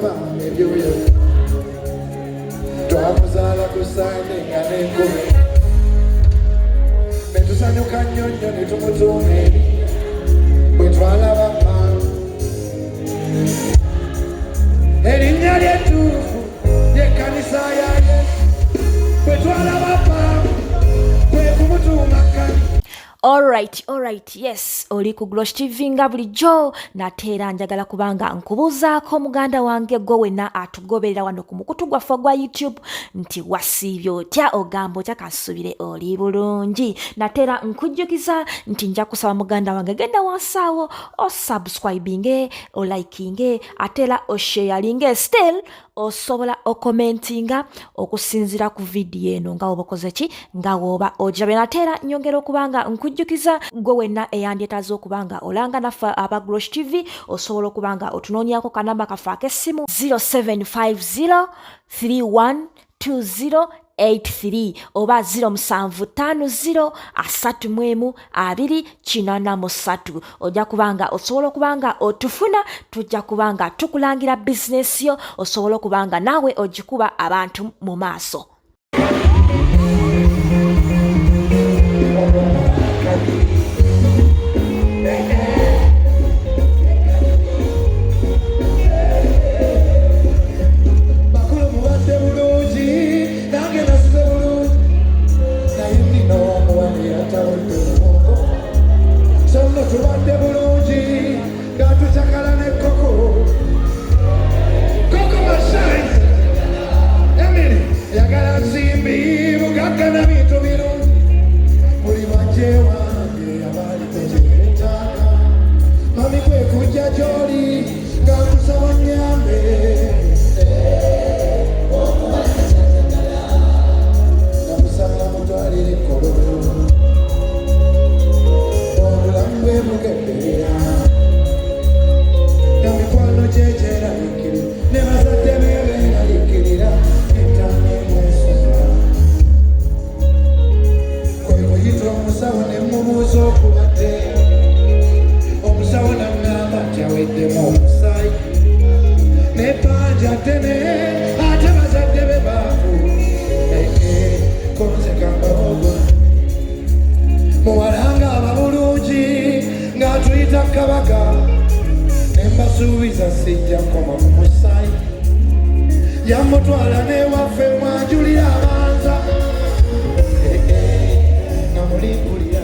kuba ebyoyo twamuzala kusande nga n'enkume ne tusanyuka nnyonnyo ne tumutuuma eri bwe twalaba mangu erinnya ly'ettuufu ly'ekkanisa ya Yesu bwe twalaba mangu kwe kumutuuma kani. Alright, yes, oli ku Glosh TV nga bulijjo nate era njagala kubanga nkubuuzaako muganda wange gwe wenna atugoberera wano ku mukutu gwaffe gwa YouTube nti wasiibye otya ogamba otya kasubire oli bulungi nate era nkujjukiza nti nja kusaba muganda wange genda wansaawo osubscribinge olikinge ate era osharinge still osobola okomentinga okusinzira ku video eno nga woba okoze ki nga woba ojabe nate era nyongera okubanga nkujjukiza gwe wenna eyandyetaaze okubanga olanga naffe aba Glosh TV osobola okubanga otunoonyako kanamba kaffe ak'essimu 0750312083 oba 0750312083 ojja kubanga osobola okubanga otufuna tujja kubanga tukulangira bizinesi yo osobola okubanga naawe ogikuba abantu mu maaso. Embasuubiza sijja koma mu musaayi yamutwala n'ewaffe mwanjulira abanza namulimpulira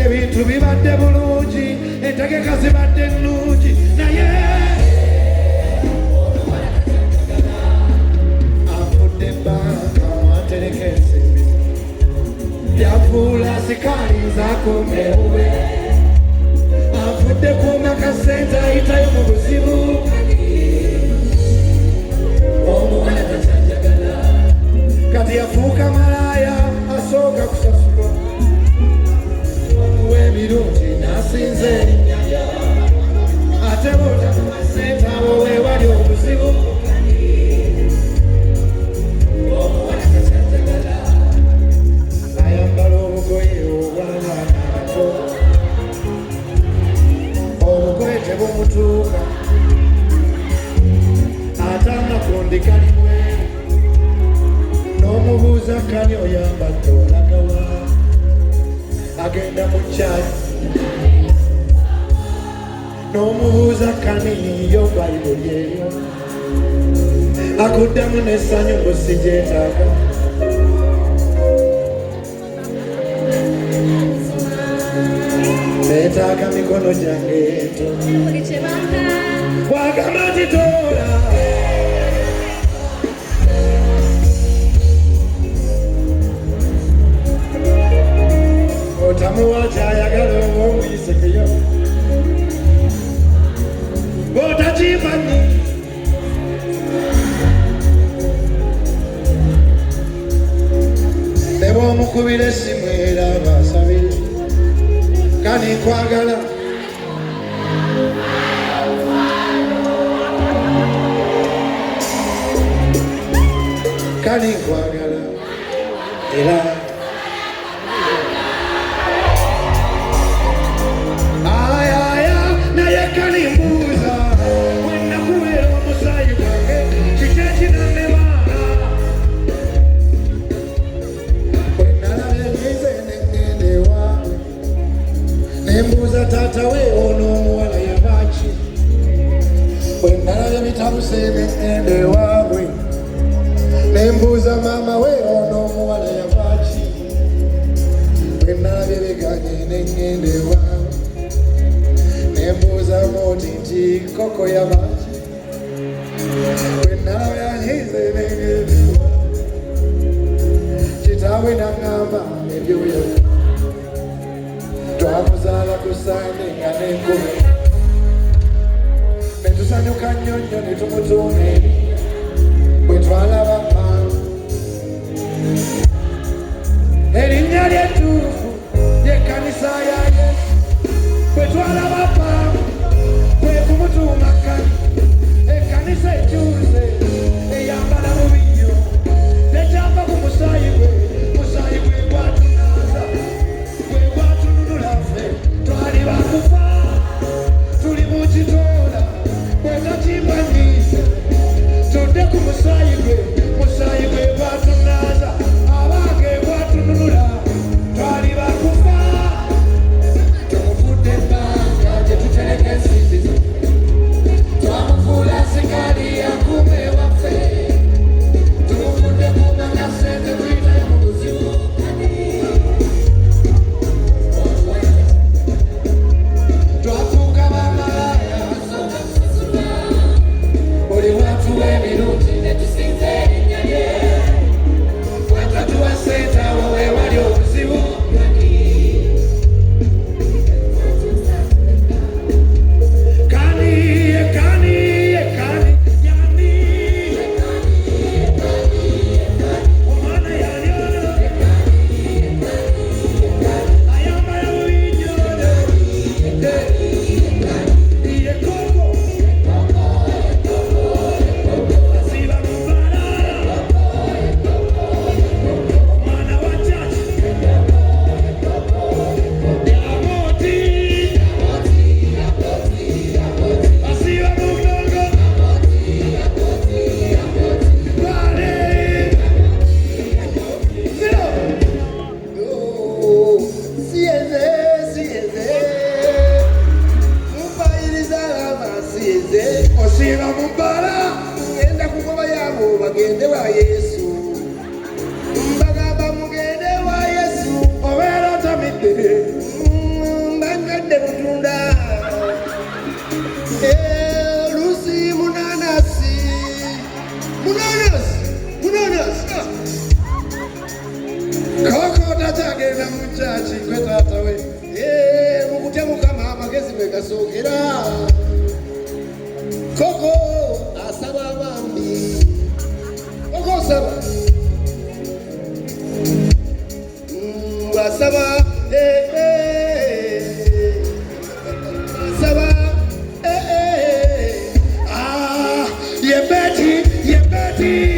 ebintu bibadde bulungi entegeka zibadde ennungi naye afudde ebbanga mwatereka ensimbi yafuula sikaali nzaakumeube afudde kuuma kasente ayitayo mu buzibu omuwala takyanjagala kati yafuuka malaaya asooka kusasulwa omuwa ebirungi n'asinza erinnya ate bw'otakuwa sente abo weewali obuzibu omuwala takyanjagala ayambala obugoye obw'abaana abato obugoye tebumutuuka atanga kundikalimwe n'omubuuza kani oyambadde olagawa agenda mu kyalo n'omubuuza kani yo bayibuli eyo akuddamu n'essanyu mbu sigyetaaga neetaaga mikono gyange ento bwagamba nti toola otamuwa kyayagala oba omuyisekeyo bw'otakimanyi ne bw'omukubira essimu era baasabire kani nkwagala kani nkwagala era aya naye kani mbuuza wennakubeera byali bitamuseme ende waabwe nembuuza maama we ono omuwala yavaaki bwe nalabye beganye nengende waabwe nembuuza mooti nti koko yavaaki bwe nalabye anyize nengende kitaawe naŋŋamba ebyoyo twamuzaala tusaane nga n'enkume ne tusanyuka nnyonnyo ne tumutuuma eri bwe twalaba mama erinnya ly'ettuufu ly'ekkanisa ya Yesu bwe twalaba mama bwe kumutuuma kkani ekkanisa ekyuse eyambala mu binnyo nekyava ku musaayi gwe gwatunaza gwe gwatununula ffe twali bakufa tuli mu kitoola bwe takimanyiise tudde ku musaayi gwe gwatunaza abange gwatununula twali bakufa tumufudde ebbanga gye tutereka ensinzizo twamufuula sigali yakume waffe tumufudde kumanya sente tuyitayo mu buzibu twafuuka bamalaya buli watuwa emirundi ne tusinza erinnya lye bwatatuwa sente awo wewali obuzibu osiiba mu bbala ngenda kugoba yaabo bagende wa Yesu mbagamba mugende wa Yesu obeera otamidde mbangadde butunda oluusi munanasi koko takyagenda mu kyaki gwe taata we mukutya mukama amagezi bwe gasookera koko asaba abambi koko osaba asaba asaba ye Betty